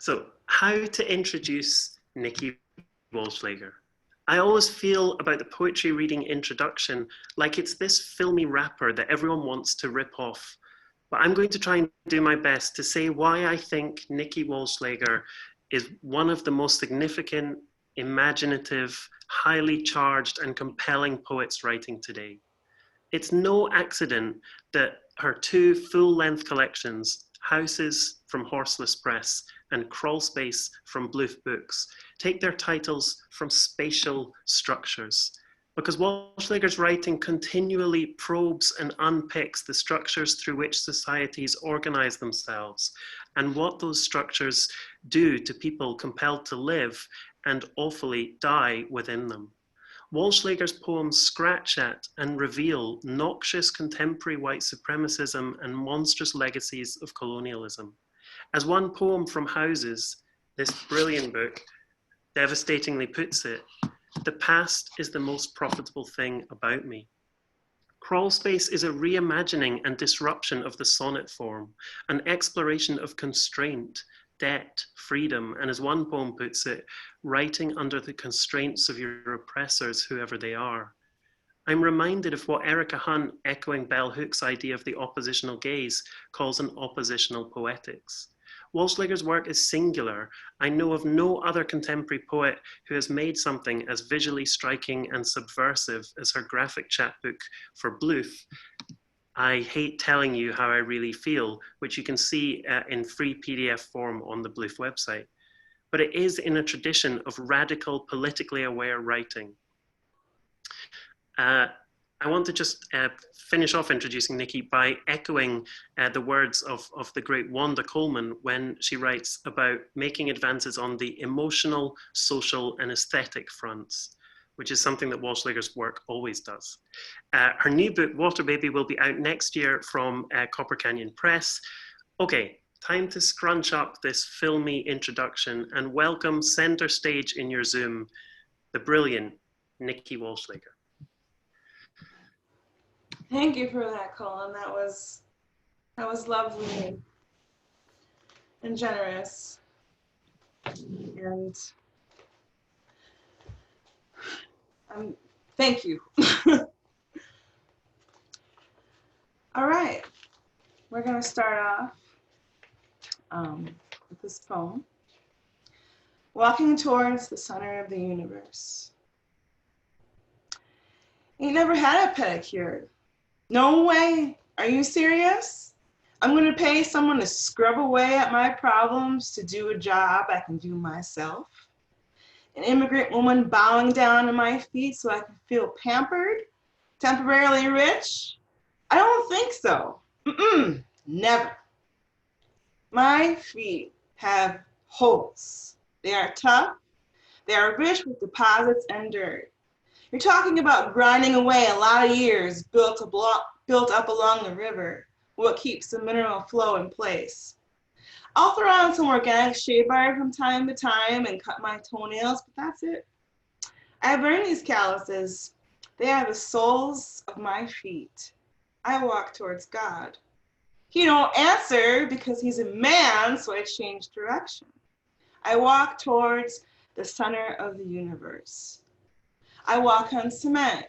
So, how to introduce Nikki Wallschlaeger? I always feel about the poetry reading introduction like it's this filmy wrapper that everyone wants to rip off. But I'm going to try and do my best to say why I think Nikki Wallschlaeger is one of the most significant, imaginative, highly charged, and compelling poets writing today. It's no accident that her two full-length collections, Houses from Horseless Press and Crawl Space from Bloof Books, take their titles from spatial structures. Because Wallschlaeger's writing continually probes and unpicks the structures through which societies organize themselves and what those structures do to people compelled to live and awfully die within them. Wallschlaeger's poems scratch at and reveal noxious contemporary white supremacism and monstrous legacies of colonialism. As one poem from Houses, this brilliant book, devastatingly puts it, the past is the most profitable thing about me. Crawl Space is a reimagining and disruption of the sonnet form, an exploration of constraint, debt, freedom, and as one poem puts it, writing under the constraints of your oppressors, whoever they are. I'm reminded of what Erica Hunt, echoing Bell Hook's idea of the oppositional gaze, calls an oppositional poetics. Wallschlaeger's work is singular. I know of no other contemporary poet who has made something as visually striking and subversive as her graphic chapbook for Bloof, I Hate Telling You How I Really Feel, which you can see in free PDF form on the Bloof website. But it is in a tradition of radical, politically aware writing. I want to just finish off introducing Nikki by echoing the words of the great Wanda Coleman when she writes about making advances on the emotional, social, and aesthetic fronts, which is something that Wallschlaeger's work always does. Her new book, Water Baby, will be out next year from Copper Canyon Press. Okay, time to scrunch up this filmy introduction and welcome center stage in your Zoom, the brilliant Nikki Wallschlaeger. Thank you for that, Colin. That was lovely and generous. And thank you. All right, we're going to start off with this poem. Walking towards the center of the universe. Ain't never had a pedicure. No way. Are you serious? I'm going to pay someone to scrub away at my problems to do a job I can do myself. An immigrant woman bowing down to my feet so I can feel pampered, temporarily rich? I don't think so. Never. My feet have holes. They are tough. They are rich with deposits and dirt. You're talking about grinding away a lot of years built up along the river, what keeps the mineral flow in place. I'll throw on some organic shea butter from time to time and cut my toenails, but that's it. I burn these calluses. They are the soles of my feet. I walk towards God. He don't answer because he's a man, so I change direction. I walk towards the center of the universe. I walk on cement,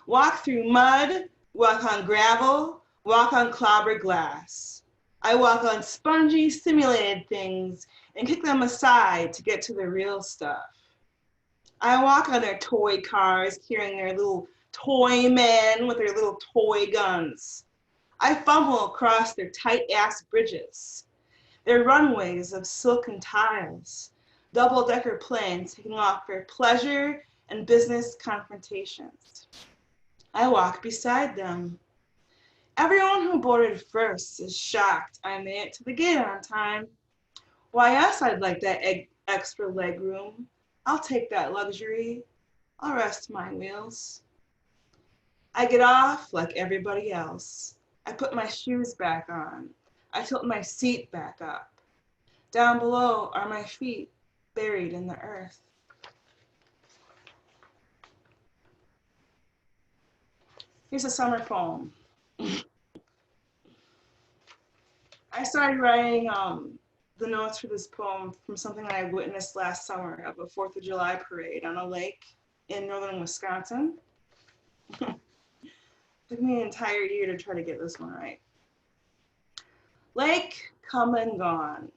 walk through mud, walk on gravel, walk on clobbered glass. I walk on spongy, simulated things and kick them aside to get to the real stuff. I walk on their toy cars carrying their little toy men with their little toy guns. I fumble across their tight-ass bridges, their runways of silken tiles, double-decker planes taking off for pleasure and business confrontations. I walk beside them. Everyone who boarded first is shocked I made it to the gate on time. Why, yes, I'd like that extra leg room. I'll take that luxury. I'll rest my wheels. I get off like everybody else. I put my shoes back on. I tilt my seat back up. Down below are my feet buried in the earth. Here's a summer poem. I started writing the notes for this poem from something that I witnessed last summer of a 4th of July parade on a lake in northern Wisconsin. Took me an entire year to try to get this one right. Lake, come and gone.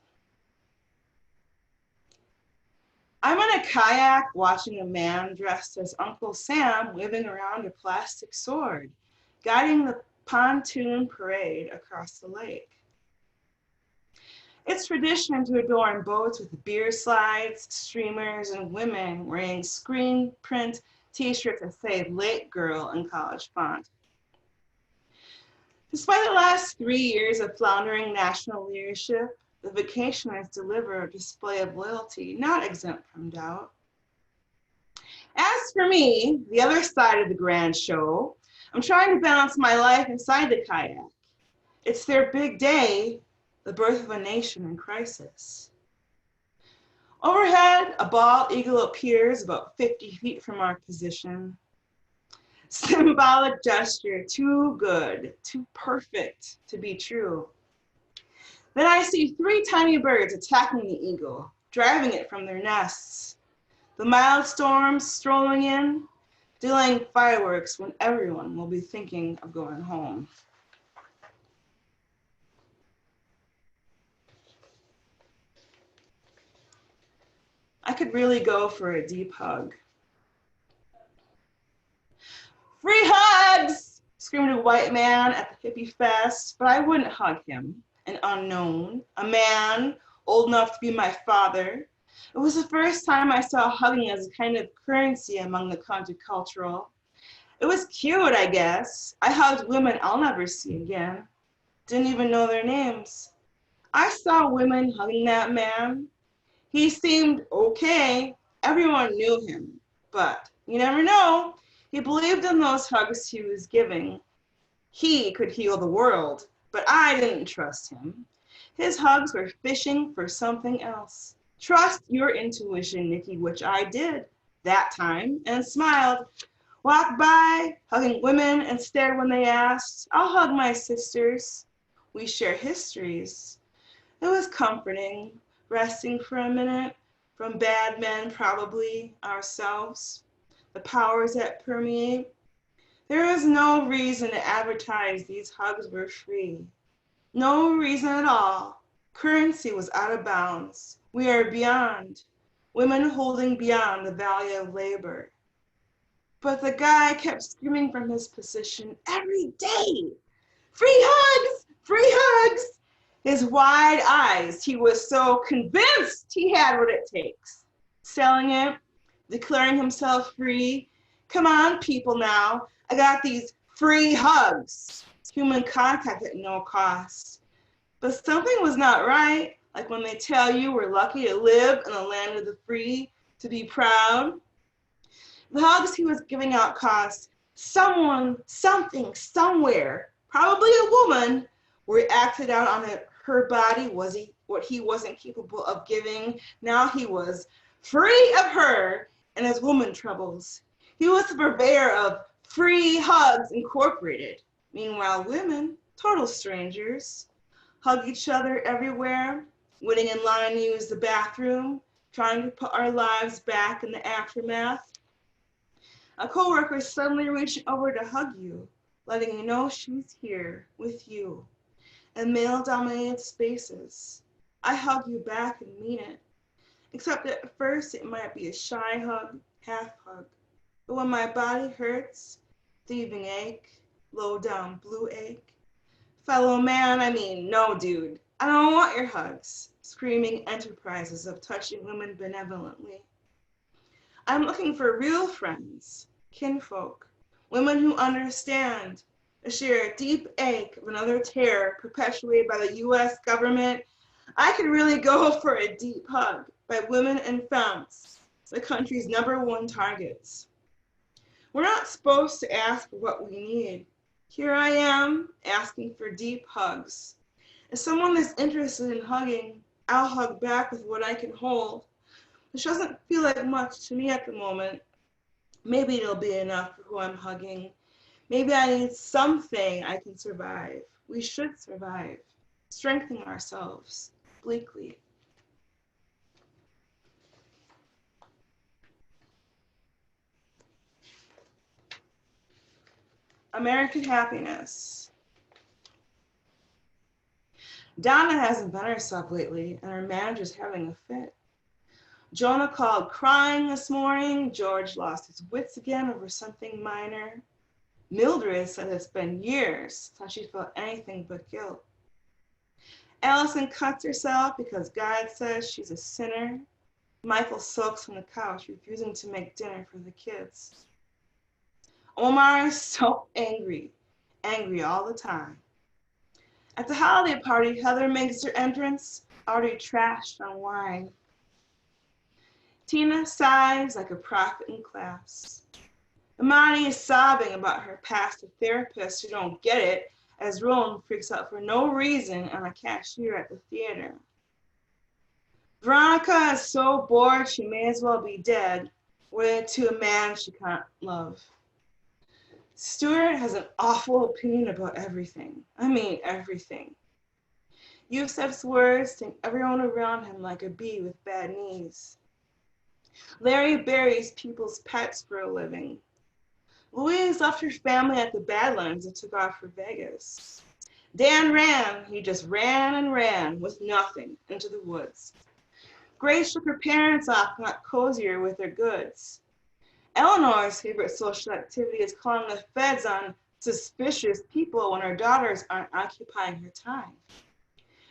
I'm in a kayak watching a man dressed as Uncle Sam waving around a plastic sword, guiding the pontoon parade across the lake. It's tradition to adorn boats with beer slides, streamers, and women wearing screen print t-shirts that say "Lake Girl" in college font. Despite the last 3 years of floundering national leadership, the vacationers deliver a display of loyalty not exempt from doubt. As for me, the other side of the grand show, I'm trying to balance my life inside the kayak. It's their big day, the birth of a nation in crisis. Overhead, a bald eagle appears about 50 feet from our position. Symbolic gesture, too good, too perfect to be true. Then I see 3 tiny birds attacking the eagle, driving it from their nests. The mild storm strolling in, delaying fireworks when everyone will be thinking of going home. I could really go for a deep hug. Free hugs! Screamed a white man at the hippie fest, but I wouldn't hug him, an unknown, a man old enough to be my father. It was the first time I saw hugging as a kind of currency among the countercultural. It was cute, I guess. I hugged women I'll never see again. Didn't even know their names. I saw women hugging that man. He seemed okay. Everyone knew him, but you never know. He believed in those hugs he was giving. He could heal the world, but I didn't trust him. His hugs were fishing for something else. Trust your intuition, Nikki, which I did that time and smiled. Walked by, hugging women and stared when they asked. I'll hug my sisters. We share histories. It was comforting, resting for a minute from bad men, probably ourselves. The powers that permeate. There is no reason to advertise these hugs were free. No reason at all. Currency was out of bounds. We are beyond. Women holding beyond the value of labor. But the guy kept screaming from his position every day. Free hugs! Free hugs! His wide eyes, he was so convinced he had what it takes. Selling it, declaring himself free. Come on, people now. I got these free hugs. Human contact at no cost. But something was not right, like when they tell you we're lucky to live in the land of the free, to be proud. The hugs he was giving out cost someone, something, somewhere, probably a woman, where he acted out on it. Her body was what he wasn't capable of giving. Now he was free of her and his woman troubles. He was the purveyor of Free Hugs Incorporated. Meanwhile, women, total strangers, hug each other everywhere, waiting in line to use the bathroom, trying to put our lives back in the aftermath. A coworker suddenly reaching over to hug you, letting you know she's here with you. In male-dominated spaces, I hug you back and mean it. Except at first it might be a shy hug, half hug. But when my body hurts, thieving ache, low down blue ache. Fellow man, I mean, no dude, I don't want your hugs. Screaming enterprises of touching women benevolently. I'm looking for real friends, kinfolk, women who understand, share a deep ache of another terror perpetuated by the US government. I could really go for a deep hug by women and femmes, the country's #1 targets. We're not supposed to ask for what we need. Here I am asking for deep hugs. If someone is interested in hugging, I'll hug back with what I can hold, which doesn't feel like much to me at the moment. Maybe it'll be enough for who I'm hugging. Maybe I need something I can survive. We should survive, strengthen ourselves, bleakly. American Happiness. Donna hasn't been herself lately, and her manager's having a fit. Jonah called crying this morning. George lost his wits again over something minor. Mildred said it's been years since she felt anything but guilt. Allison cuts herself because God says she's a sinner. Michael sulks on the couch, refusing to make dinner for the kids. Omar is so angry all the time. At the holiday party, Heather makes her entrance, already trashed on wine. Tina sighs like a prophet in class. Imani is sobbing about her past therapists who don't get it, as Rowan freaks out for no reason on a cashier at the theater. Veronica is so bored she may as well be dead, wedded to a man she can't love. Stuart has an awful opinion about everything. I mean everything. Yusef's words sting everyone around him like a bee with bad knees. Larry buries people's pets for a living. Louise left her family at the Badlands and took off for Vegas. Dan ran, he just ran and ran with nothing into the woods. Grace shook her parents off and got cozier with their goods. Eleanor's favorite social activity is calling the feds on suspicious people when her daughters aren't occupying her time.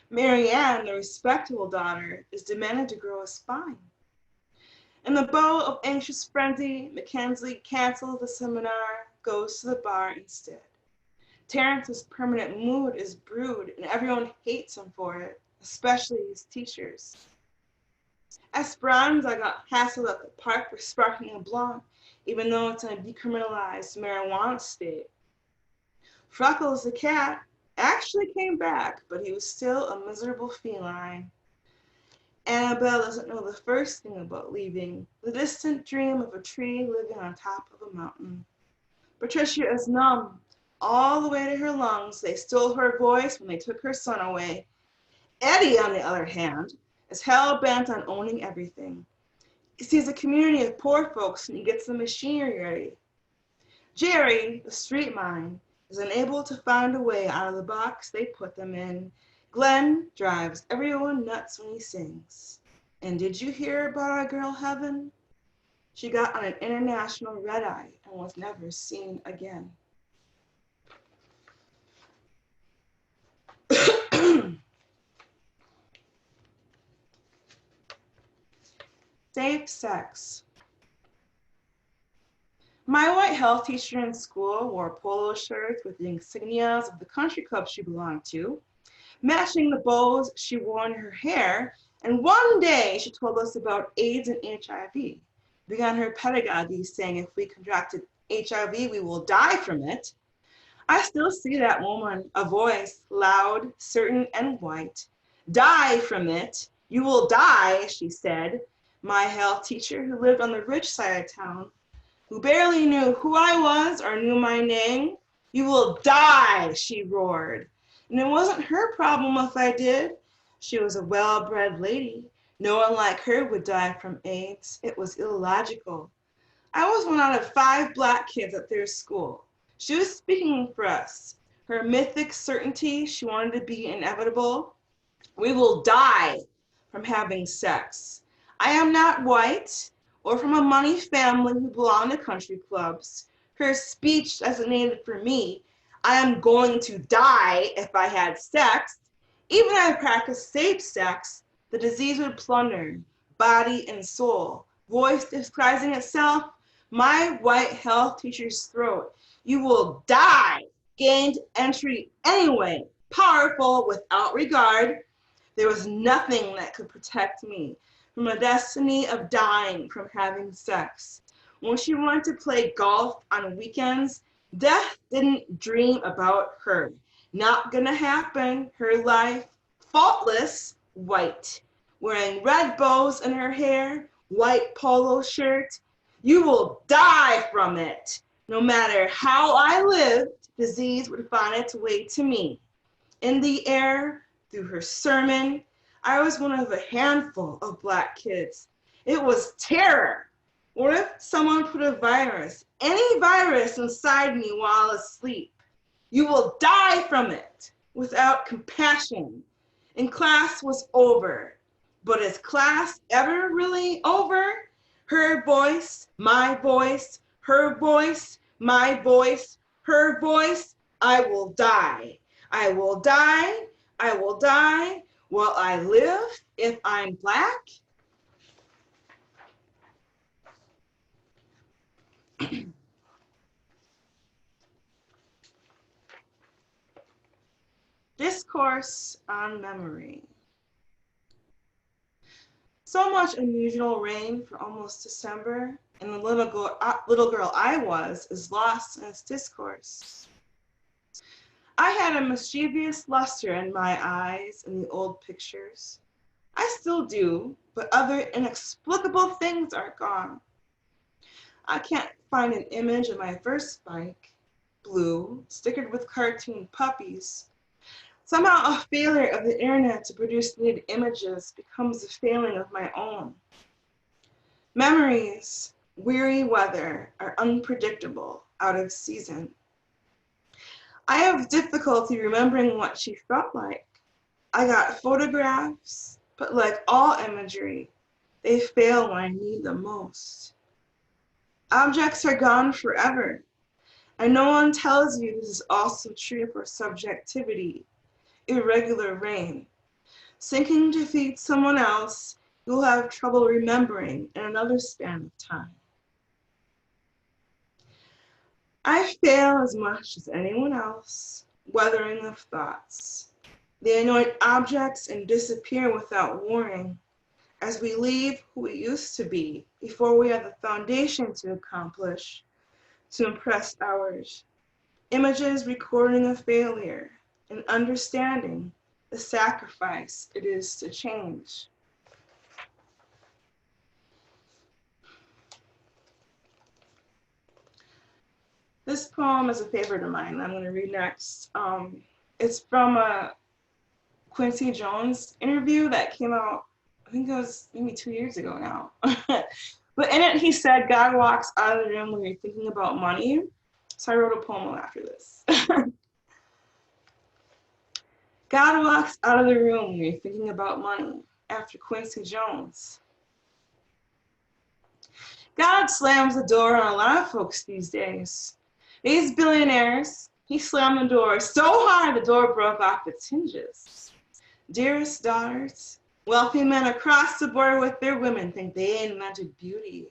Marianne, the respectable daughter, is demanded to grow a spine. In the bow of anxious frenzy, Mackenzie cancels the seminar, goes to the bar instead. Terrence's permanent mood is brewed, and everyone hates him for it, especially his teachers. Esperanza got hassled at the park for sparking a blunt, even though it's in a decriminalized marijuana state. Freckles the cat actually came back, but he was still a miserable feline. Annabelle doesn't know the first thing about leaving, the distant dream of a tree living on top of a mountain. Patricia is numb, all the way to her lungs. They stole her voice when they took her son away. Eddie, on the other hand, is hell-bent on owning everything. He sees a community of poor folks and he gets the machinery ready. Jerry, the street mind, is unable to find a way out of the box they put them in. Glenn drives everyone nuts when he sings. And did you hear about our girl Heaven? She got on an international red-eye and was never seen again. Safe sex. My white health teacher in school wore polo shirts with the insignias of the country club she belonged to, matching the bows she wore in her hair, and one day she told us about AIDS and HIV. Began her pedagogy saying if we contracted HIV, we will die from it. I still see that woman, a voice, loud, certain, and white. Die from it. You will die, she said. My health teacher who lived on the rich side of town, who barely knew who I was or knew my name. You will die, she roared. And it wasn't her problem if I did. She was a well-bred lady. No one like her would die from AIDS. It was illogical. I was one out of 5 black kids at their school. She was speaking for us. Her mythic certainty, she wanted to be inevitable. We will die from having sex. I am not white or from a money family who belong to country clubs. Her speech designated for me, I am going to die if I had sex. Even if I practiced safe sex, the disease would plunder body and soul. Voice disguising itself, my white health teacher's throat. You will die. Gained entry anyway. Powerful without regard. There was nothing that could protect me from a destiny of dying from having sex. When she wanted to play golf on weekends, death didn't dream about her. Not gonna happen. Her life, faultless, white. Wearing red bows in her hair, white polo shirt. You will die from it. No matter how I lived, disease would find its way to me. In the air, through her sermon, I was one of a handful of black kids. It was terror. What if someone put a virus, any virus, inside me while asleep? You will die from it without compassion. And class was over. But is class ever really over? Her voice, my voice, her voice, my voice, her voice. I will die. I will die. I will die. Will I live if I'm black? Discourse on memory. So much unusual rain for almost December, and the little girl I was is lost in its discourse. I had a mischievous luster in my eyes in the old pictures. I still do, but other inexplicable things are gone. I can't find an image of my first bike, blue, stickered with cartoon puppies. Somehow a failure of the internet to produce needed images becomes a failing of my own. Memories, weary weather, are unpredictable, out of season. I have difficulty remembering what she felt like. I got photographs, but like all imagery, they fail when I need them most. Objects are gone forever, and no one tells you this is also true for subjectivity. Irregular rain. Sinking to feed someone else, you'll have trouble remembering in another span of time. I fail as much as anyone else, weathering of thoughts. They anoint objects and disappear without warning, as we leave who we used to be before we have the foundation to accomplish, to impress ours. Images recording a failure, and understanding the sacrifice it is to change. This poem is a favorite of mine I'm going to read next. It's from a Quincy Jones interview that came out, I think it was maybe 2 years ago now. But in it, he said, God walks out of the room when you're thinking about money. So I wrote a poem after this. God walks out of the room when you're thinking about money, after Quincy Jones. God slams the door on a lot of folks these days. These billionaires, he slammed the door so hard the door broke off its hinges. Dearest daughters, wealthy men across the board with their women think they invented beauty.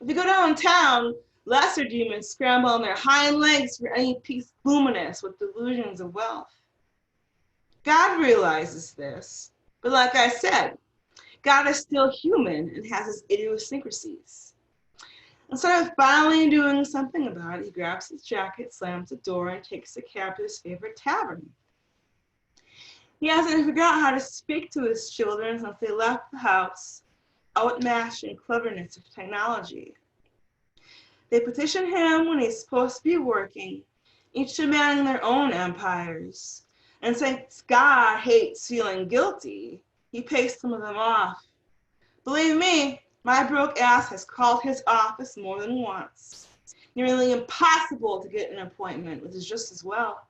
If you go downtown, lesser demons scramble on their hind legs for any piece luminous with delusions of wealth. God realizes this, but like I said, God is still human and has his idiosyncrasies. Instead of finally doing something about it, he grabs his jacket, slams the door, and takes a cab to his favorite tavern. He hasn't figured out how to speak to his children since they left the house, outmatched in cleverness of technology. They petition him when he's supposed to be working, each demanding their own empires. And since God hates feeling guilty, he pays some of them off. Believe me, my broke ass has called his office more than once. Nearly impossible to get an appointment, which is just as well.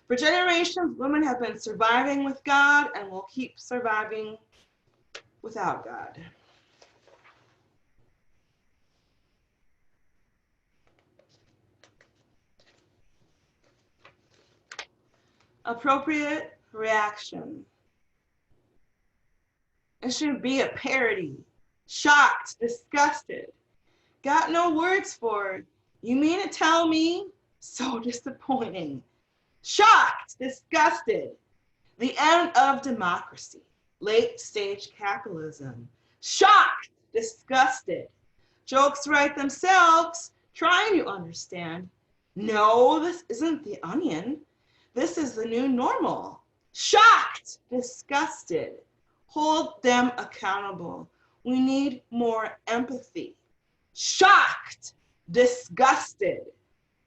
For generations, women have been surviving with God and will keep surviving without God. Appropriate reaction. It should be a parody. Shocked, disgusted. Got no words for it. You mean to tell me? So disappointing. Shocked, disgusted. The end of democracy. Late stage capitalism. Shocked, disgusted. Jokes write themselves, trying to understand. No, this isn't the Onion. This is the new normal. Shocked, disgusted. Hold them accountable. We need more empathy. Shocked, disgusted.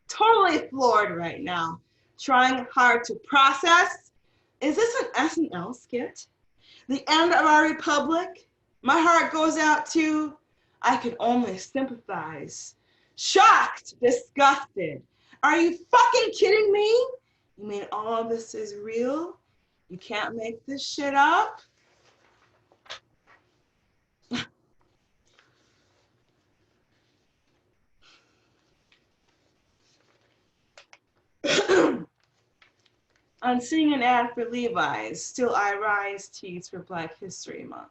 Totally floored right now. Trying hard to process. Is this an SNL skit? The end of our republic? My heart goes out to I could only sympathize. Shocked, disgusted. Are you fucking kidding me? You mean all of this is real? You can't make this shit up? On seeing an ad for Levi's, Still I Rise tees for Black History Month.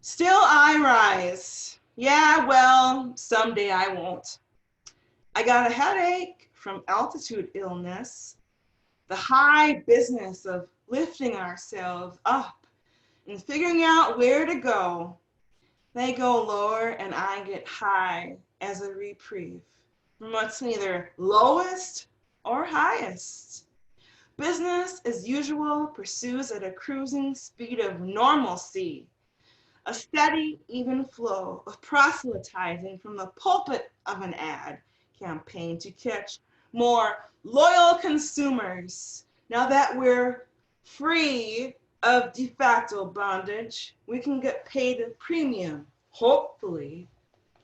Still I rise. Yeah, well, someday I won't. I got a headache from altitude illness. The high business of lifting ourselves up and figuring out where to go. They go lower and I get high as a reprieve from what's neither lowest or highest. Business as usual pursues at a cruising speed of normalcy, a steady, even flow of proselytizing from the pulpit of an ad campaign to catch more loyal consumers. Now that we're free of de facto bondage, we can get paid a premium, hopefully,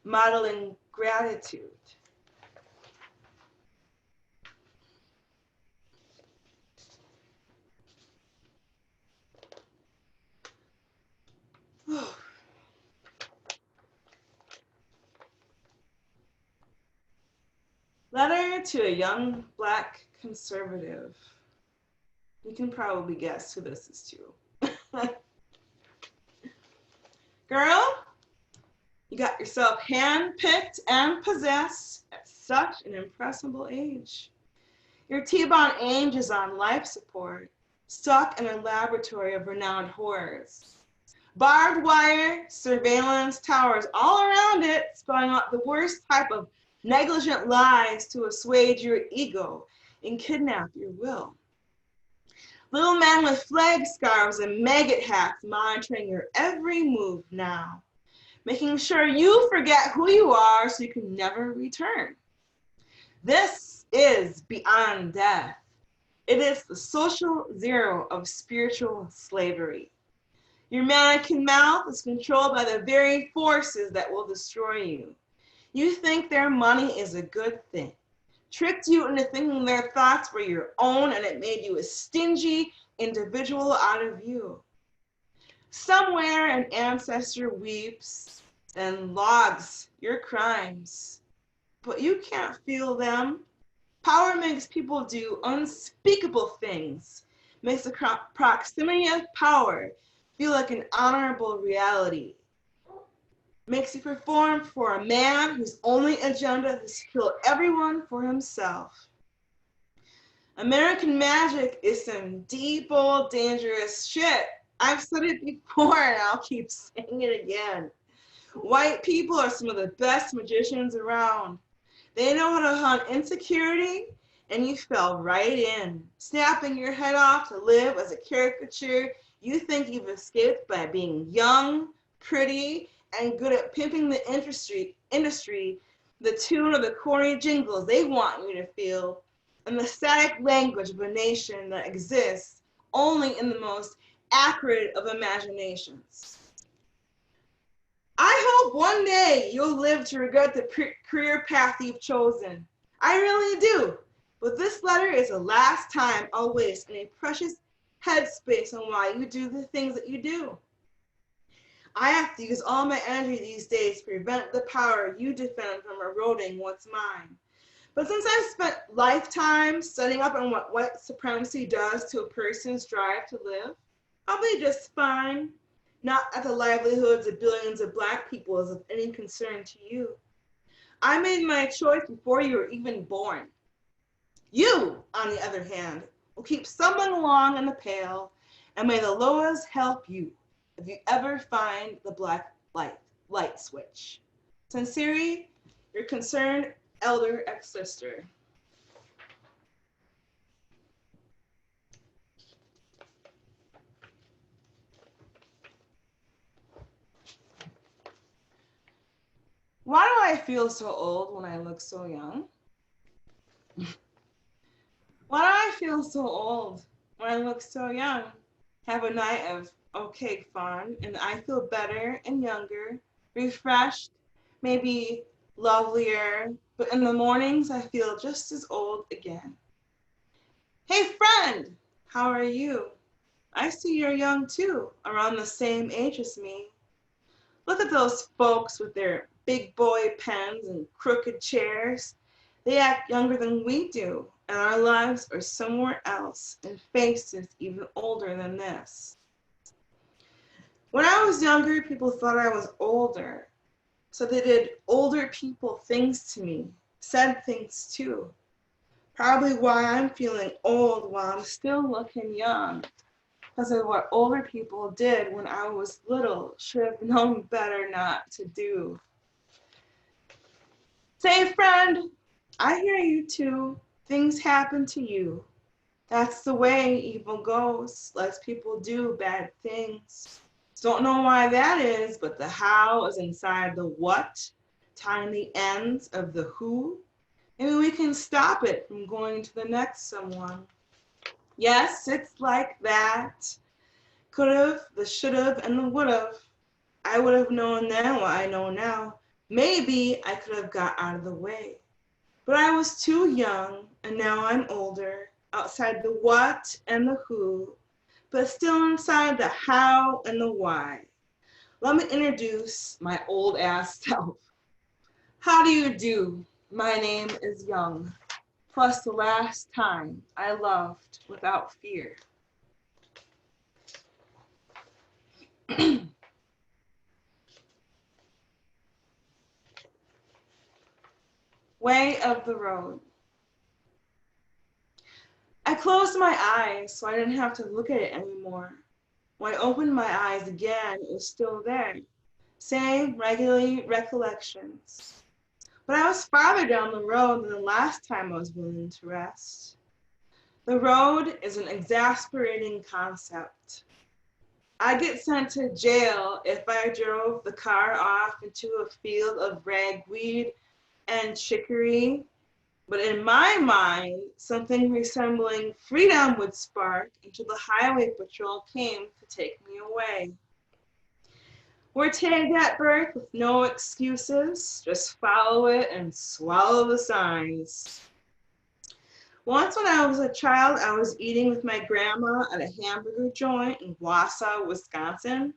modeling gratitude. Letter to a young Black conservative. You can probably guess who this is to. Girl, you got yourself handpicked and possessed at such an impressionable age. Your T-bone age is on life support, stuck in a laboratory of renowned horrors. Barbed wire, surveillance towers all around it, spelling out the worst type of negligent lies to assuage your ego and kidnap your will. Little men with flag scarves and maggot hats monitoring your every move now, making sure you forget who you are so you can never return. This is beyond death. It is the social zero of spiritual slavery. Your mannequin mouth is controlled by the very forces that will destroy you. You think their money is a good thing, tricked you into thinking their thoughts were your own, and it made you a stingy individual out of you. Somewhere an ancestor weeps and logs your crimes, but you can't feel them. Power makes people do unspeakable things, makes the proximity of power feel like an honorable reality, makes you perform for a man whose only agenda is to kill everyone for himself. American magic is some deep old dangerous shit. I've said it before and I'll keep saying it again. White people are some of the best magicians around. They know how to hunt insecurity, and you fell right in, snapping your head off to live as a caricature you think you've escaped by being young, pretty, and good at pimping the industry, the tune of the corny jingles they want you to feel, and the static language of a nation that exists only in the most acrid of imaginations. I hope one day you'll live to regret the career path you've chosen. I really do. But this letter is the last time I'll waste in a precious headspace on why you do the things that you do. I have to use all my energy these days to prevent the power you defend from eroding what's mine. But since I've spent lifetimes studying up on what white supremacy does to a person's drive to live, I'll be just fine. Not that the livelihoods of billions of Black people is of any concern to you. I made my choice before you were even born. You, on the other hand, will keep stumbling along in the pail, and may the Loas help you if you ever find the black light switch. Sincerely, your concerned elder ex-sister. Why do I feel so old when I look so young? Why do I feel so old when I look so young? have a night of okay fun, and I feel better and younger, refreshed, maybe lovelier, but in the mornings I feel just as old again. Hey friend, how are you? I see you're young too, around the same age as me. Look at those folks with their big boy pens and crooked chairs. They act younger than we do, and our lives are somewhere else and faces even older than this. When I was younger, people thought I was older, so they did older people things to me, said things too. Probably why I'm feeling old while I'm still looking young, because of what older people did when I was little, should have known better not to do. Say, friend, I hear you too. Things happen to you. That's the way evil goes. Lets people do bad things. Don't know why that is, but the how is inside the what, tying the ends of the who. Maybe we can stop it from going to the next someone. Yes, it's like that. Could've, the should've, and the would've. I would have known then what I know now. Maybe I could have got out of the way. But I was too young, and now I'm older, outside the what and the who, but still inside the how and the why. Let me introduce my old ass self. How do you do? My name is Young, plus the last time I loved without fear. Way of the road. I closed my eyes so I didn't have to look at it anymore. When I opened my eyes again, it was still there. Same regular recollections. But I was farther down the road than the last time I was willing to rest. The road is an exasperating concept. I get sent to jail if I drove the car off into a field of ragweed and chicory. But in my mind, something resembling freedom would spark until the highway patrol came to take me away. We're tagged at birth with no excuses, just follow it and swallow the signs. Once when I was a child, I was eating with my grandma at a hamburger joint in Wausau, Wisconsin,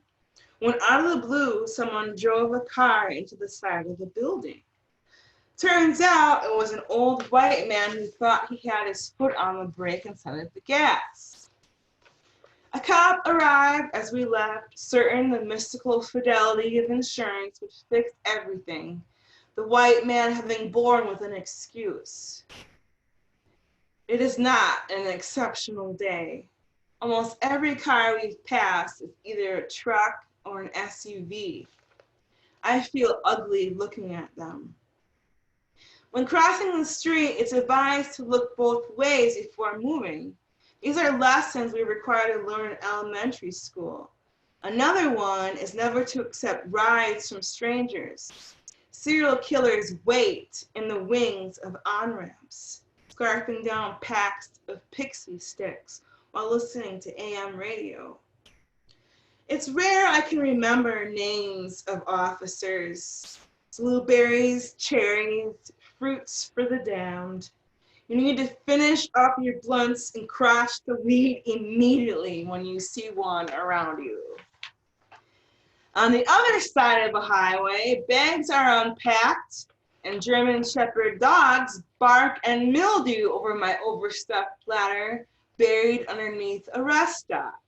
when out of the blue, someone drove a car into the side of the building. Turns out it was an old white man who thought he had his foot on the brake instead of the gas. A cop arrived as we left, certain the mystical fidelity of insurance would fix everything, the white man having borne with an excuse. It is not an exceptional day. Almost every car we've passed is either a truck or an SUV. I feel ugly looking at them. When crossing the street, it's advised to look both ways before moving. These are lessons we require to learn in elementary school. Another one is never to accept rides from strangers. Serial killers wait in the wings of on-ramps, scarfing down packs of pixie sticks while listening to AM radio. It's rare I can remember names of officers. Blueberries, cherries, fruits for the damned. You need to finish up your blunts and crush the weed immediately when you see one around you. On the other side of the highway, bags are unpacked and German Shepherd dogs bark and mildew over my overstuffed platter buried underneath a rest stop.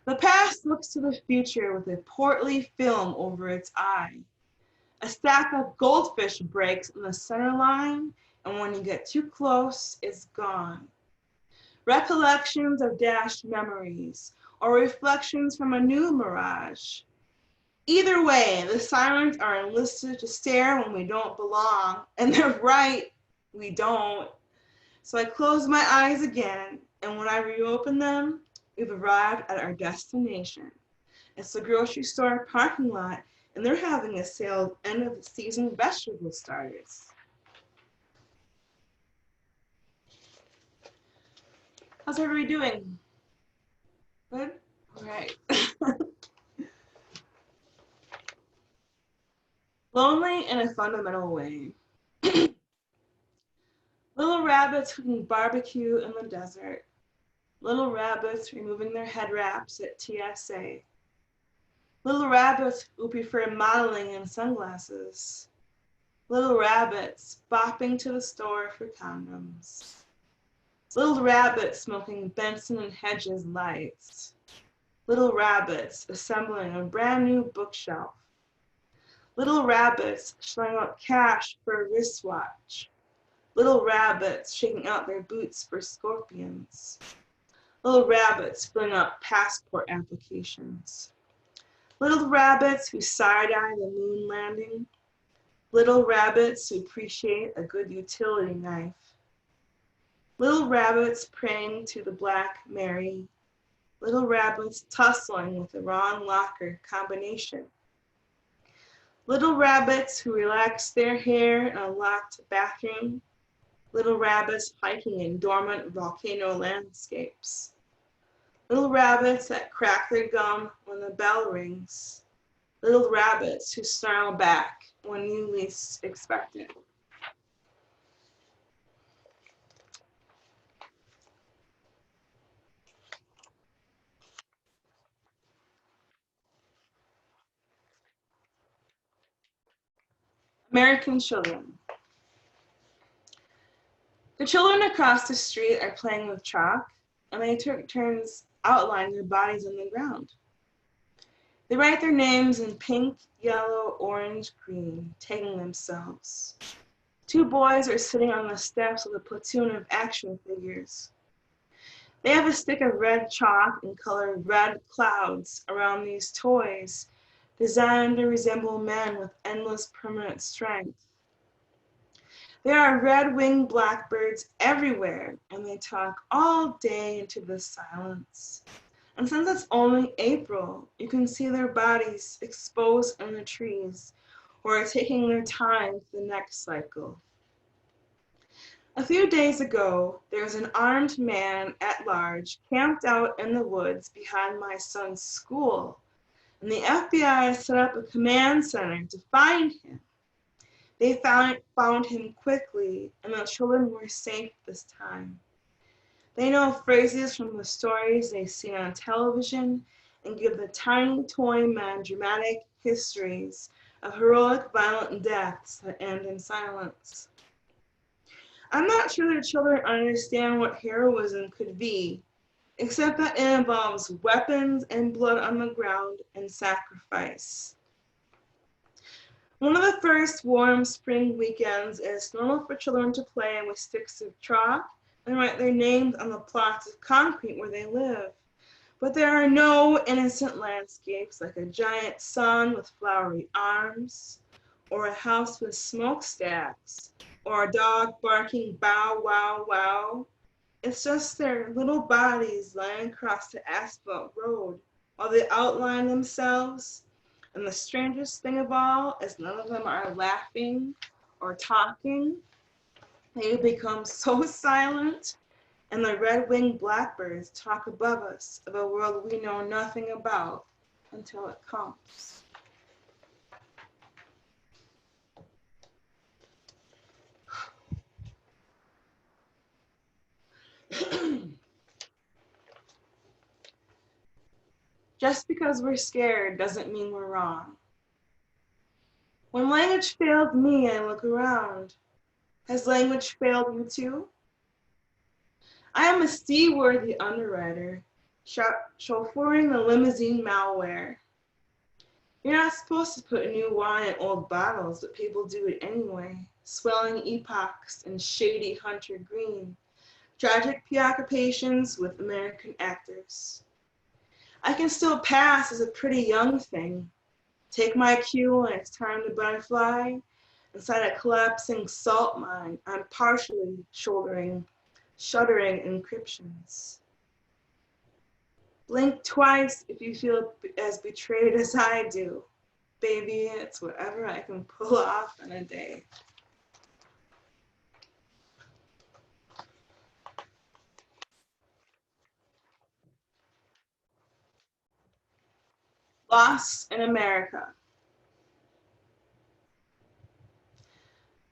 The past looks to the future with a portly film over its eye. A stack of goldfish breaks in the center line, and when you get too close, it's gone. Recollections of dashed memories, or reflections from a new mirage. Either way, the sirens are enlisted to stare when we don't belong, and they're right, we don't. So I close my eyes again, and when I reopen them, we've arrived at our destination. It's the grocery store parking lot, and they're having a sale of end of the season vegetable starters. How's everybody doing? Good? All right. Lonely in a fundamental way. Little rabbits cooking barbecue in the desert. Little rabbits removing their head wraps at TSA. Little rabbits who prefer modeling in sunglasses. Little rabbits bopping to the store for condoms. Little rabbits smoking Benson and Hedges lights. Little rabbits assembling a brand new bookshelf. Little rabbits shelling out cash for a wristwatch. Little rabbits shaking out their boots for scorpions. Little rabbits filling out passport applications. Little rabbits who side-eye the moon landing. Little rabbits who appreciate a good utility knife. Little rabbits praying to the Black Mary. Little rabbits tussling with the wrong locker combination. Little rabbits who relax their hair in a locked bathroom. Little rabbits hiking in dormant volcano landscapes. Little rabbits that crack their gum when the bell rings. Little rabbits who snarl back when you least expect it. American children. The children across the street are playing with chalk, and they take turns outlining their bodies on the ground. They write their names in pink, yellow, orange, green, tagging themselves. Two boys are sitting on the steps with a platoon of action figures. They have a stick of red chalk and colored red clouds around these toys, designed to resemble men with endless permanent strength. There are red-winged blackbirds everywhere, and they talk all day into the silence. And since it's only April, you can see their bodies exposed in the trees or are taking their time for the next cycle. A few days ago, there was an armed man at large camped out in the woods behind my son's school, and the FBI set up a command center to find him. They found him quickly, and the children were safe this time. They know phrases from the stories they've seen on television and give the tiny toy men dramatic histories of heroic violent deaths that end in silence. I'm not sure the children understand what heroism could be, except that it involves weapons and blood on the ground and sacrifice. One of the first warm spring weekends, it's normal for children to play with sticks of chalk and write their names on the plots of concrete where they live. But there are no innocent landscapes like a giant sun with flowery arms, or a house with smokestacks, or a dog barking bow, wow, wow. It's just their little bodies lying across the asphalt road while they outline themselves. And the strangest thing of all is none of them are laughing or talking. They become so silent, and the red-winged blackbirds talk above us of a world we know nothing about until it comes. Just because we're scared doesn't mean we're wrong. When language failed me, I look around. Has language failed you too? I am a seaworthy underwriter, chauffeuring the limousine malware. You're not supposed to put new wine in old bottles, but people do it anyway. Swelling epochs and shady hunter green. Tragic preoccupations with American actors. I can still pass as a pretty young thing. Take my cue when it's time to butterfly. Inside a collapsing salt mine, I'm partially shuddering encryptions. Blink twice if you feel as betrayed as I do. Baby, it's whatever I can pull off in a day. lost in America.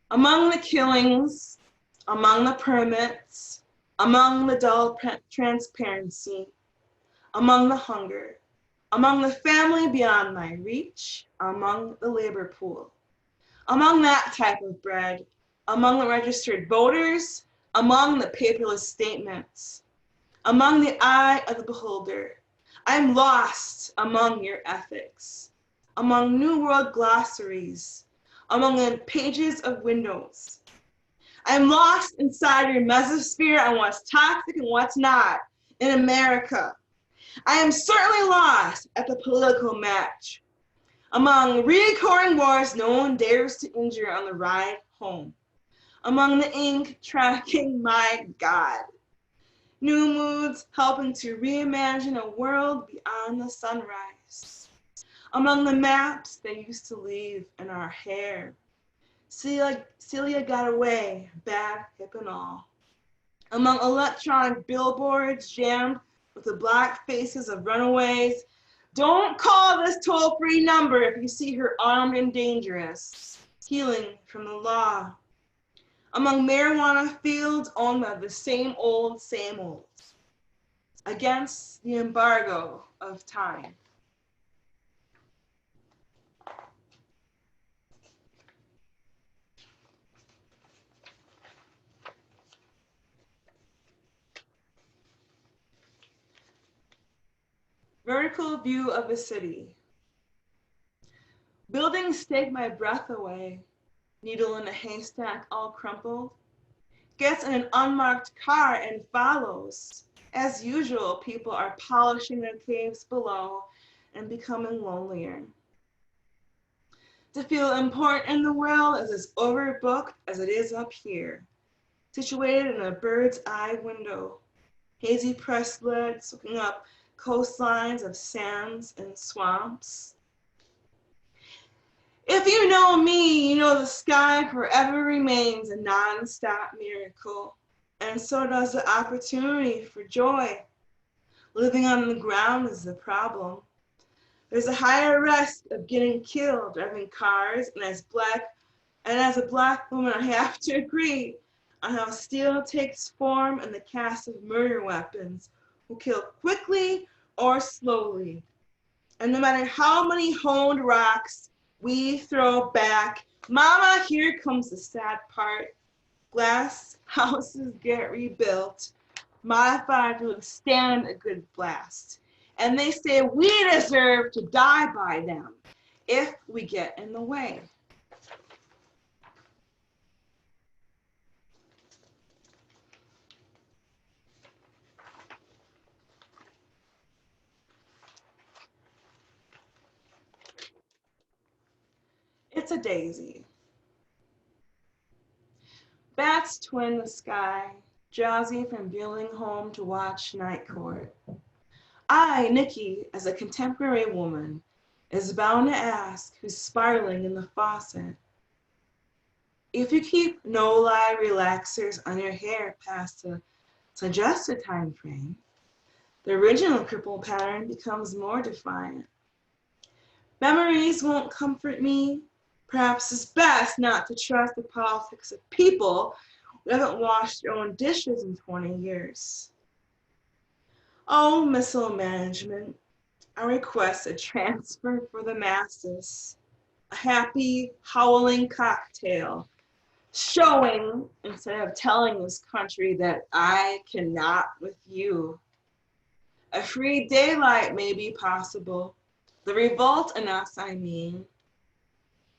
Among the killings, among the permits, among the dull transparency, among the hunger, among the family beyond my reach, among the labor pool, among that type of bread, among the registered voters, among the paperless statements, among the eye of the beholder, I'm lost among your ethics, among New World glossaries, among the pages of Windows. I'm lost inside your mesosphere on what's toxic and what's not in America. I am certainly lost at the political match, among recurring wars no one dares to injure on the ride home, among the ink tracking my God. New moods helping to reimagine a world beyond the sunrise. Among the maps they used to leave in our hair. Celia got away, bad hip and all. Among electronic billboards jammed with the black faces of runaways. Don't call this toll-free number if you see her armed and dangerous, healing from the law. Among marijuana fields owned by the same old, against the embargo of time. Vertical view of a city. Buildings take my breath away, needle in a haystack all crumpled. Gets in an unmarked car and follows. As usual, people are polishing their caves below and becoming lonelier. To feel important in the world is as overbooked as it is up here, situated in a bird's eye window, hazy pressed lids looking up coastlines of sands and swamps. If you know me, you know the sky forever remains a non-stop miracle, and so does the opportunity for joy. Living on the ground is the problem. There's a higher risk of getting killed driving cars, and as a black woman, I have to agree on how steel takes form in the cast of murder weapons who kill quickly or slowly. And no matter how many honed rocks we throw back, mama, here comes the sad part. Glass houses get rebuilt, modified to withstand a good blast. And they say we deserve to die by them if we get in the way. It's a daisy. Bats twin the sky, drowsy from building home to watch night court. I, Nikki, as a contemporary woman, is bound to ask who's spiraling in the faucet. If you keep no-lie relaxers on your hair past the suggested time frame, the original cripple pattern becomes more defiant. Memories won't comfort me. Perhaps it's best not to trust the politics of people who haven't washed their own dishes in 20 years. Oh, missile management, I request a transfer for the masses, a happy, howling cocktail, showing instead of telling this country that I cannot with you. A free daylight may be possible, the revolt in us, I mean.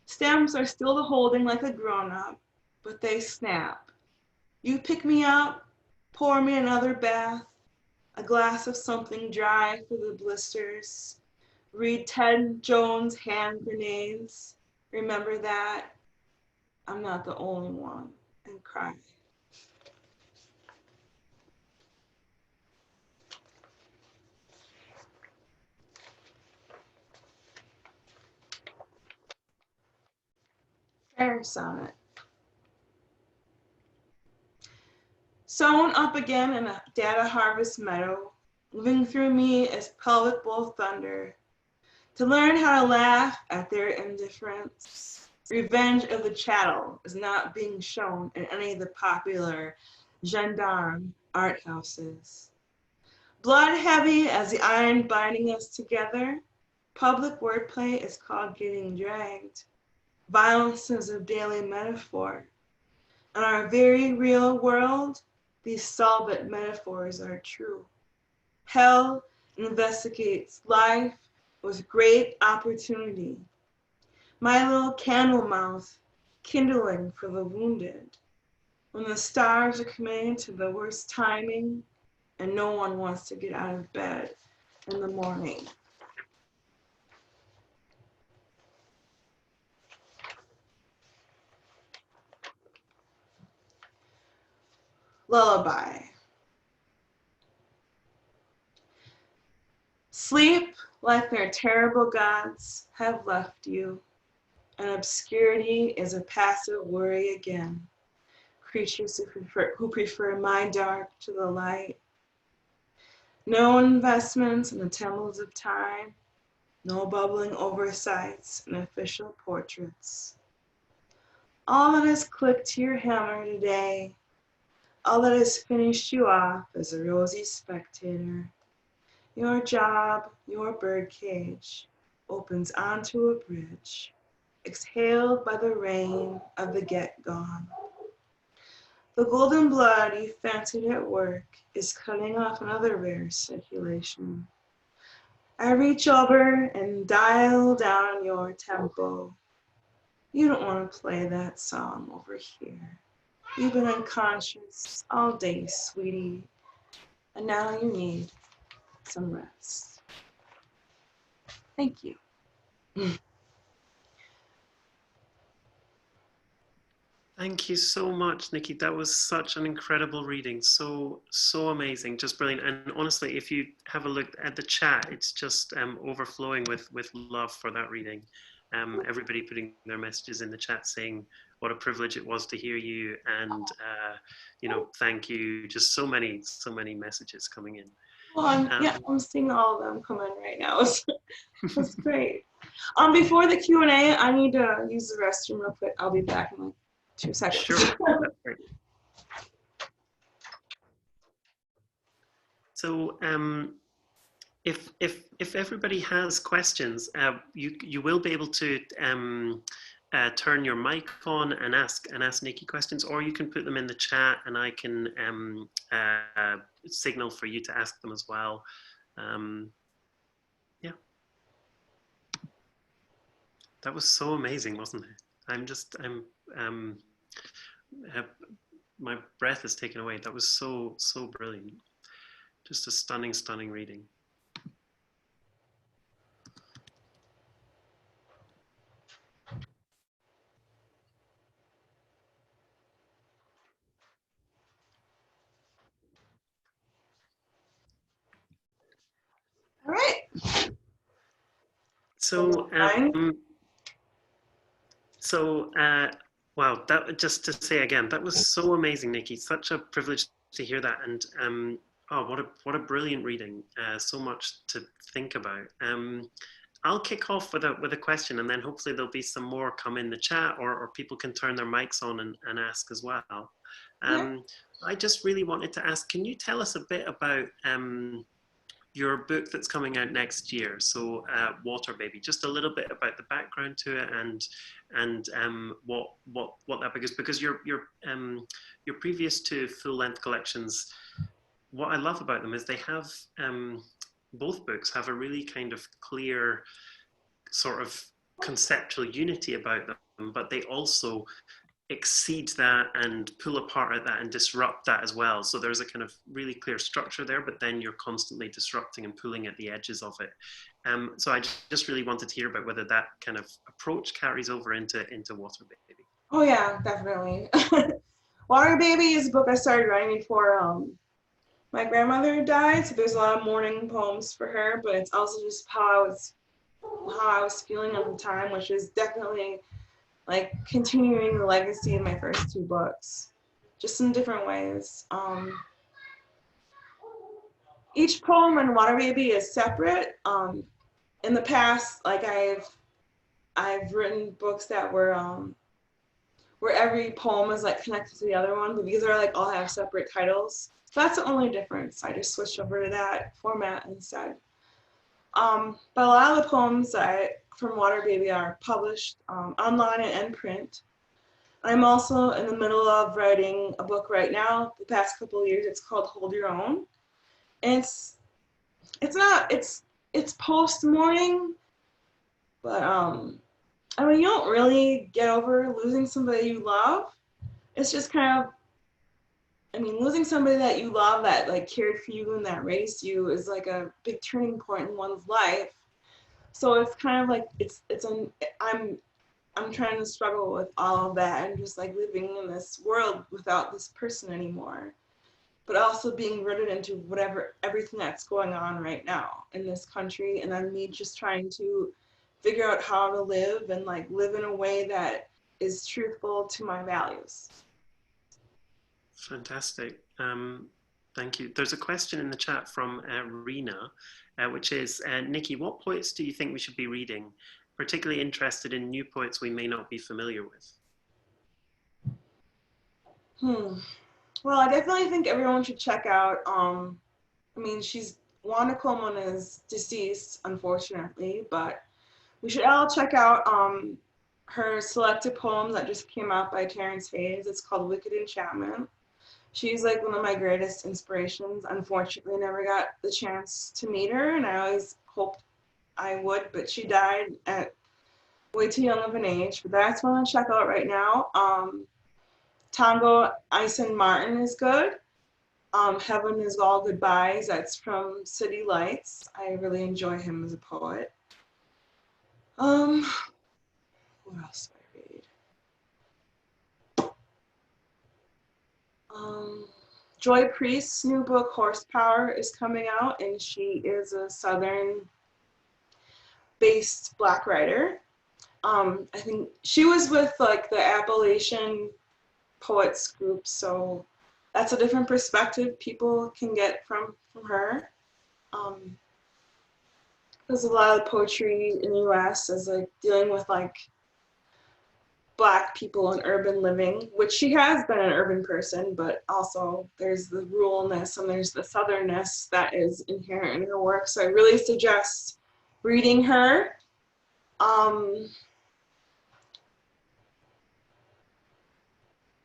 Stems are still the holding like a grown-up, but they snap. You pick me up, pour me another bath, a glass of something dry for the blisters. Read Ted Jones' Hand Grenades. Remember that? I'm not the only one. And cry. Prayer sonnet. Sown up again in a data harvest meadow, living through me is pelvic bowl thunder. to learn how to laugh at their indifference. Revenge of the Chattel is not being shown in any of the popular gendarme art houses. Blood heavy as the iron binding us together, public wordplay is called getting dragged. Violence is a daily metaphor. In our very real world, these solvent metaphors are true. Hell investigates life with great opportunity. My little candle mouth, kindling for the wounded. When the stars are coming to the worst timing and no one wants to get out of bed in the morning. Lullaby. Sleep, like their terrible gods, have left you, and obscurity is a passive worry again. Creatures who prefer my dark to the light. No investments in the temples of time, no bubbling oversights in official portraits. All that has clicked to your hammer today, all that has finished you off as a rosy spectator. Your job, your birdcage, opens onto a bridge, exhaled by the rain of the get-gone. The golden blood you fancied at work is cutting off another rare circulation. I reach over and dial down your tempo. You don't want to play that song over here. You've been unconscious all day, sweetie, and now you need some rest. Thank you. Thank you so much, Nikki. That was such an incredible reading. So amazing, just brilliant. And honestly, if you have a look at the chat, it's just overflowing with love for that reading. Everybody putting their messages in the chat saying what a privilege it was to hear you, and thank you. Just so many messages coming in. Well, I'm seeing all of them come in right now. That's great. Before the Q&A, I need to use the restroom real quick. I'll be back in like 2 seconds. Sure. That's great. So if everybody has questions, you will be able to turn your mic on and ask Nikki questions, or you can put them in the chat and I can signal for you to ask them as well. Yeah, that was so amazing, wasn't it? My breath is taken away. That was so brilliant. Just a stunning reading. All right. So, wow, that, just to say again, that was so amazing, Nikki. Such a privilege to hear that, and oh, what a brilliant reading. So much to think about. I'll kick off with a question, and then hopefully there'll be some more come in the chat, or people can turn their mics on and ask as well. Yeah. I just really wanted to ask, can you tell us a bit about your book that's coming out next year? So Water Baby, just a little bit about the background to it and what that book is, because your previous two full-length collections, what I love about them is they have both books have a really kind of clear sort of conceptual unity about them, but they also exceed that and pull apart at that and disrupt that as well. So there's a kind of really clear structure there, but then you're constantly disrupting and pulling at the edges of it. So I just really wanted to hear about whether that kind of approach carries over into Water Baby. Oh yeah, definitely. Water Baby is a book I started writing before my grandmother died, so there's a lot of mourning poems for her, but it's also just how I was feeling at the time, which is definitely like continuing the legacy of my first two books, just in different ways. Each poem in Water Baby is separate, in the past, like I've written books that were where every poem is like connected to the other one, but these are like all have separate titles. So that's the only difference. I just switched over to that format instead. But a lot of the poems from Water Baby are published online and in print. I'm also in the middle of writing a book right now. The past couple of years, it's called Hold Your Own. And it's post mourning, but I mean, you don't really get over losing somebody you love. It's just kind of, I mean, losing somebody that you love, that like cared for you and that raised you, is like a big turning point in one's life. So it's kind of like I'm trying to struggle with all of that and just like living in this world without this person anymore, but also being rooted into everything that's going on right now in this country, and then me just trying to figure out how to live and like live in a way that is truthful to my values. Fantastic. Thank you. There's a question in the chat from Rena, which is, Nikki, what poets do you think we should be reading? Particularly interested in new poets we may not be familiar with. Well, I definitely think everyone should check out, I mean, Wanda Coleman is deceased, unfortunately, but we should all check out her selected poems that just came out by Terrence Hayes. It's called Wicked Enchantment. She's like one of my greatest inspirations. Unfortunately, I never got the chance to meet her, and I always hoped I would, but she died at way too young of an age. But that's one to check out right now. Tango Eisen Martin is good. Heaven is All Goodbyes, that's from City Lights. I really enjoy him as a poet. What else do I read? Joy Priest's new book, Horsepower, is coming out, and she is a Southern-based Black writer. I think she was with like the Appalachian Poets group, so that's a different perspective people can get from her. There's a lot of poetry in the U.S. is like dealing with like Black people and urban living, which she has been an urban person, but also there's the ruralness and there's the southernness that is inherent in her work. So I really suggest reading her.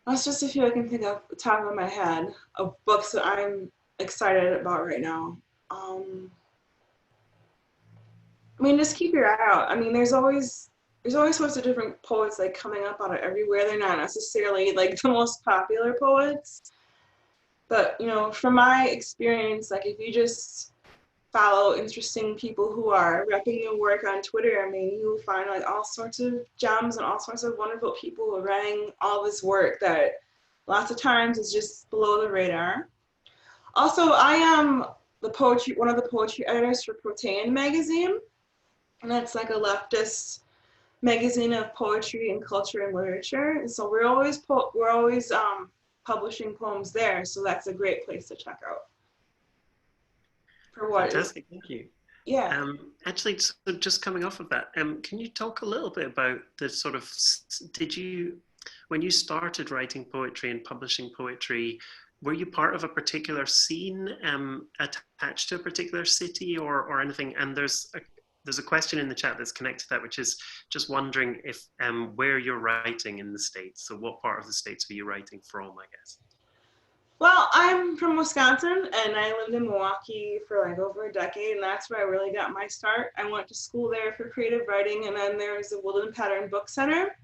That's just a few I can think of the top of my head of books that I'm excited about right now. I mean, just keep your eye out. I mean, there's always sorts of different poets like coming up out of everywhere. They're not necessarily like the most popular poets, but you know, from my experience, like if you just follow interesting people who are repping your work on Twitter, I mean, you'll find like all sorts of gems and all sorts of wonderful people who are writing all this work that lots of times is just below the radar. Also, I am one of the poetry editors for Protean magazine, and that's like a leftist magazine of poetry and culture and literature. And so we're always publishing poems there. So that's a great place to check out. For what? Fantastic, thank you. Yeah. Actually, so just coming off of that, can you talk a little bit about the sort of, when you started writing poetry and publishing poetry, were you part of a particular scene attached to a particular city or anything? And there's a question in the chat that's connected to that, which is just wondering if where you're writing in the States. So what part of the States were you writing from, I guess? Well, I'm from Wisconsin, and I lived in Milwaukee for like over a decade, and that's where I really got my start. I went to school there for creative writing, and then there's the Woodland Pattern Book Center,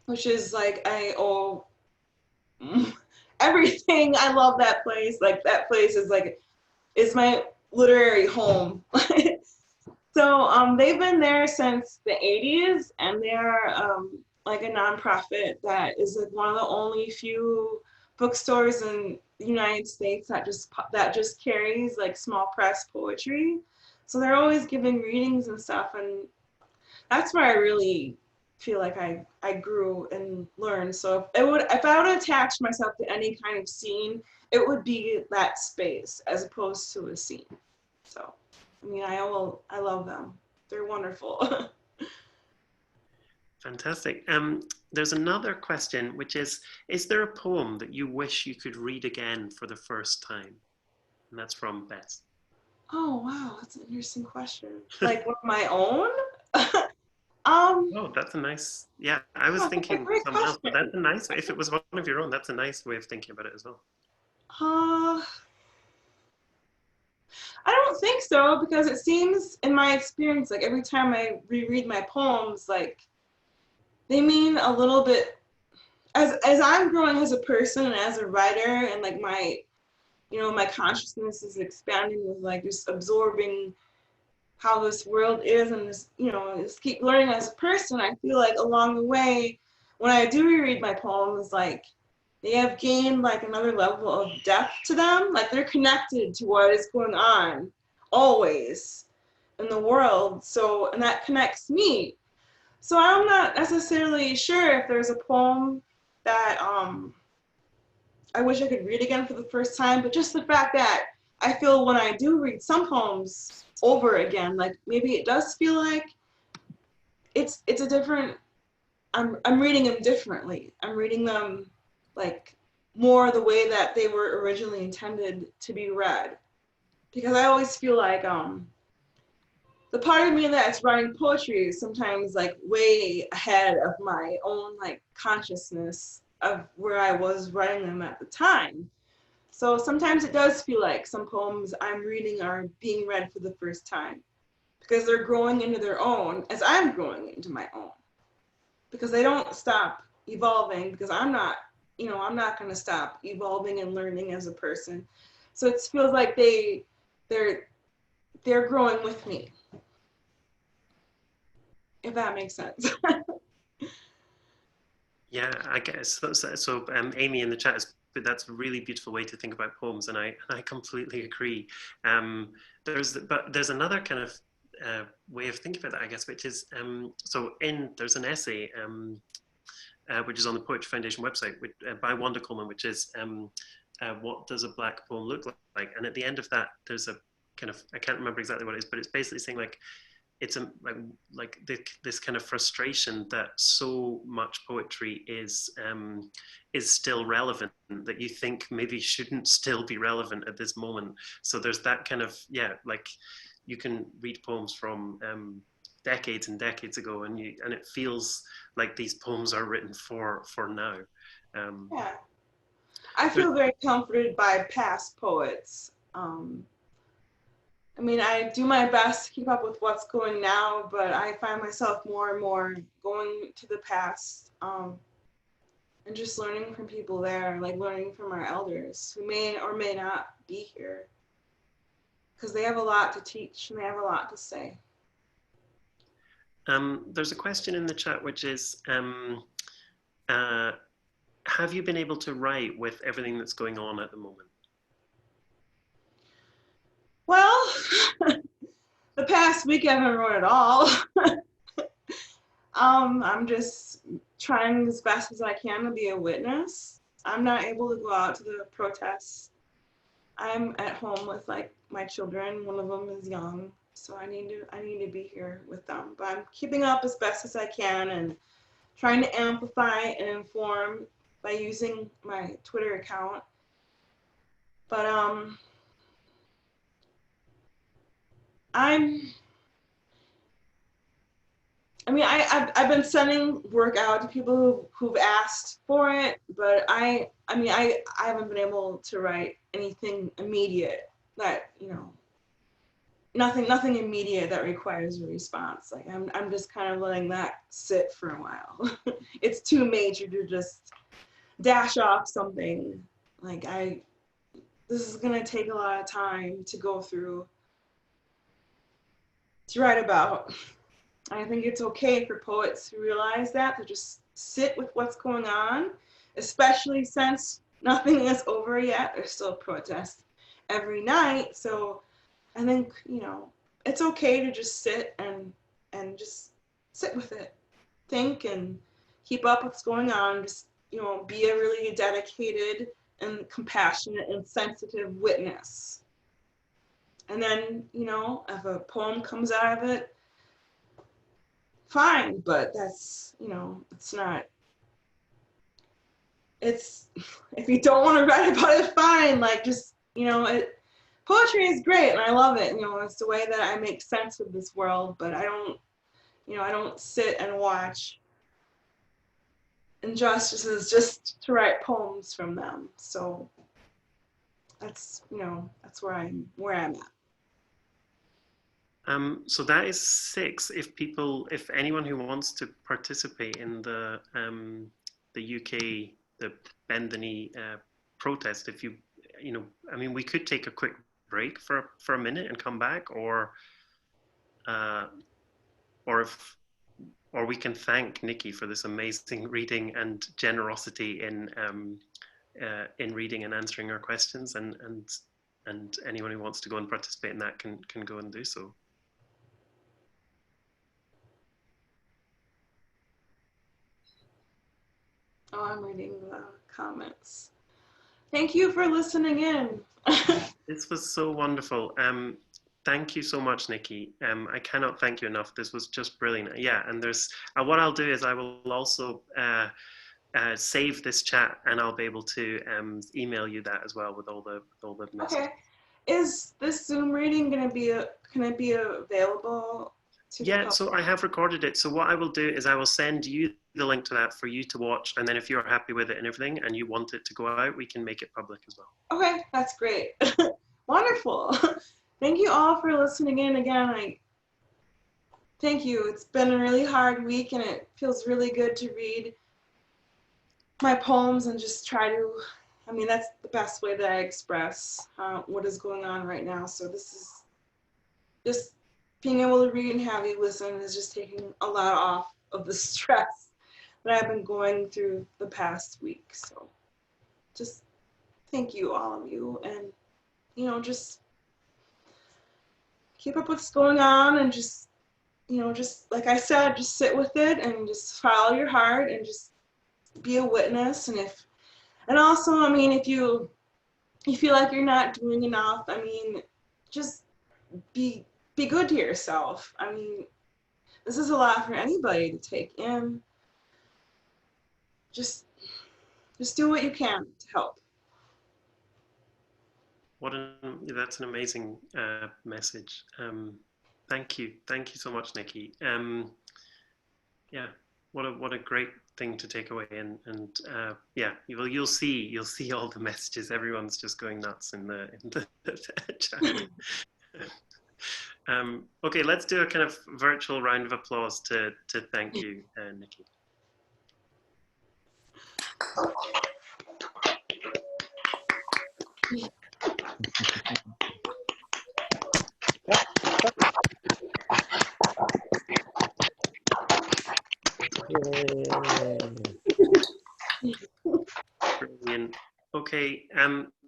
which is like, I owe everything. I love that place. Like that place is my literary home. So they've been there since the 80s, and they are like a nonprofit that is like one of the only few bookstores in the United States that just carries like small press poetry. So they're always giving readings and stuff, and that's where I really feel like I grew and learned. So if I would attach myself to any kind of scene, it would be that space as opposed to a scene. So I mean, I love them. they're wonderful. Fantastic. There's another question, which is there a poem that you wish you could read again for the first time? And that's from Bess. Oh, wow, that's an interesting question. Like one of my own? Oh, that's a nice, yeah, I was Oh, that's a thinking great someone else, but question. that's a nice, if it was one of your own, that's a nice way of thinking about it as well. Uh, I don't think so, because it seems in my experience, like every time I reread my poems, like they mean a little bit, as I'm growing as a person and as a writer, and like my, you know, my consciousness is expanding with like just absorbing how this world is, and this, you know, just keep learning as a person. I feel like along the way, when I do reread my poems, like they have gained like another level of depth to them. Like they're connected to what is going on always in the world. So, and that connects me. So I'm not necessarily sure if there's a poem that I wish I could read again for the first time, but just the fact that I feel when I do read some poems over again, like maybe it does feel like it's a different, I'm reading them differently. I'm reading them like more the way that they were originally intended to be read. Because I always feel like the part of me that's writing poetry is sometimes like way ahead of my own like consciousness of where I was writing them at the time. So sometimes it does feel like some poems I'm reading are being read for the first time because they're growing into their own as I'm growing into my own. Because they don't stop evolving, because I'm not, you know, I'm not going to stop evolving and learning as a person. So it feels like they're growing with me, if that makes sense. Yeah, I guess so. Amy in the chat is, but that's a really beautiful way to think about poems, and I completely agree. There's another kind of way of thinking about that, I guess, which is there's an essay which is on the Poetry Foundation website by Wanda Coleman, which is what does a black poem look like? And at the end of that, there's a kind of, I can't remember exactly what it is, but it's basically saying like it's this kind of frustration that so much poetry is still relevant, that you think maybe shouldn't still be relevant at this moment. So there's that kind of, yeah, like you can read poems from decades and decades ago, and it feels like these poems are written for now. Yeah, I feel very comforted by past poets. I mean, I do my best to keep up with what's going now, but I find myself more and more going to the past, and just learning from people there, like learning from our elders who may or may not be here, because they have a lot to teach and they have a lot to say. There's a question in the chat which is, have you been able to write with everything that's going on at the moment? Well, the past week I haven't wrote at all. I'm just trying as best as I can to be a witness. I'm not able to go out to the protests. I'm at home with like my children. One of them is young, so I need to be here with them. But I'm keeping up as best as I can and trying to amplify and inform by using my Twitter account. But I've been sending work out to people who've asked for it, but I haven't been able to write anything immediate that, you know, nothing immediate that requires a response. Like I'm just kind of letting that sit for a while. It's too major to just dash off something. Like this is gonna take a lot of time to go through, to write about. I think it's okay for poets to realize that, to just sit with what's going on, especially since nothing is over yet. There's still protests every night. So I think, you know, it's okay to just sit and just sit with it, think and keep up what's going on. Just, you know, be a really dedicated and compassionate and sensitive witness. And then, you know, if a poem comes out of it, fine, but that's, you know, it's not, it's, if you don't want to write about it, fine, like, just, you know, poetry is great, and I love it, you know, it's the way that I make sense of this world, but I don't, you know, I don't sit and watch injustices just to write poems from them, so that's, you know, that's where I'm at. So that is 6. If anyone who wants to participate in the UK, the Bend the Knee protest, if you know, I mean, we could take a quick break for a minute and come back, or we can thank Nikki for this amazing reading and generosity in reading and answering our questions, and anyone who wants to go and participate in that can go and do so. Oh, I'm reading the comments. Thank you for listening in. This was so wonderful. Thank you so much, Nikki. I cannot thank you enough. This was just brilliant. Yeah, and there's what I'll do is I will also save this chat, and I'll be able to email you that as well with all the messages. Okay. Is this Zoom reading can it be available to the public? So I have recorded it. So what I will do is I will send you the link to that for you to watch, and then if you're happy with it and everything and you want it to go out, we can make it public as well. Okay, that's great. Wonderful. Thank you all for listening in again. Thank you. It's been a really hard week, and it feels really good to read my poems and just try to, I mean, that's the best way that I express what is going on right now. So this is just being able to read and have you listen is just taking a lot off of the stress that I've been going through the past week. So just thank you, all of you, and, you know, just keep up what's going on, and just, you know, just like I said, just sit with it and just follow your heart and just be a witness. And also, I mean, if you feel like you're not doing enough, I mean, just be good to yourself. I mean, this is a lot for anybody to take in. Just do what you can to help. That's an amazing message. Thank you so much, Nikki. Yeah, what a great thing to take away, and yeah, you'll see all the messages. Everyone's just going nuts in the chat. Okay, let's do a kind of virtual round of applause to thank you, Nikki. Brilliant. Okay,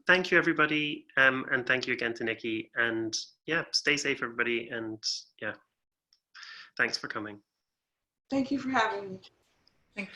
thank you, everybody, and thank you again to Nikki, and yeah, stay safe, everybody, and yeah, thanks for coming. Thank you for having me. Thank you.